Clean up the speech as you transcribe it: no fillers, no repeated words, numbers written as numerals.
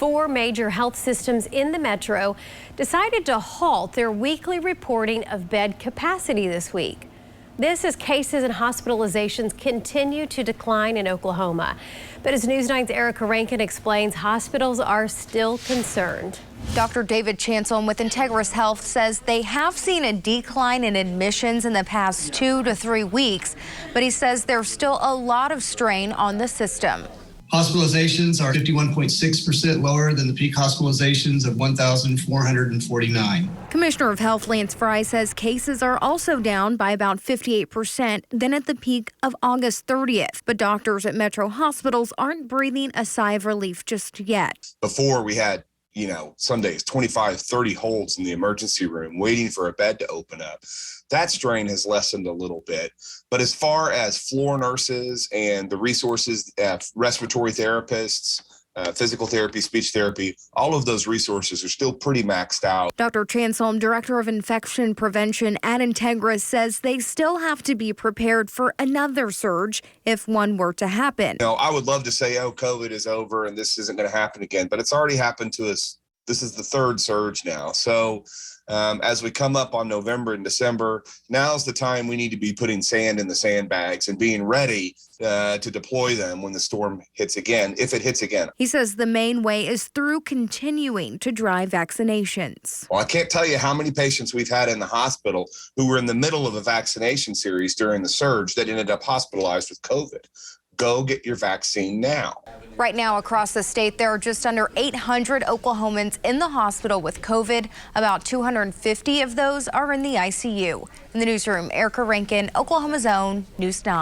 4 major health systems in the metro decided to halt their weekly reporting of bed capacity this week. This as cases and hospitalizations continue to decline in Oklahoma. But as News 9's Erica Rankin explains, hospitals are still concerned. Dr. David Chancelm with Integris Health says they have seen a decline in admissions in the past 2 to 3 weeks, but he says there's still a lot of strain on the system. Hospitalizations are 51.6% lower than the peak hospitalizations of 1,449. Commissioner of Health Lance Fry says cases are also down by about 58% than at the peak of August 30th. But doctors at Metro hospitals aren't breathing a sigh of relief just yet. Before we had, some days 25, 30 holds in the emergency room waiting for a bed to open up. That strain has lessened a little bit. But as far as floor nurses and the resources, respiratory therapists, physical therapy, speech therapy, all of those resources are still pretty maxed out. Dr. Chancelm, Director of Infection Prevention at Integris, says they still have to be prepared for another surge if one were to happen. I would love to say, COVID is over and this isn't going to happen again, but it's already happened to us. This is the 3rd surge now. So as we come up on November and December, now's the time we need to be putting sand in the sandbags and being ready to deploy them when the storm hits again, if it hits again. He says the main way is through continuing to drive vaccinations. Well, I can't tell you how many patients we've had in the hospital who were in the middle of a vaccination series during the surge that ended up hospitalized with COVID. Go get your vaccine now. Right now across the state, there are just under 800 Oklahomans in the hospital with COVID. About 250 of those are in the ICU. In the newsroom, Erica Rankin, Oklahoma's Own News 9.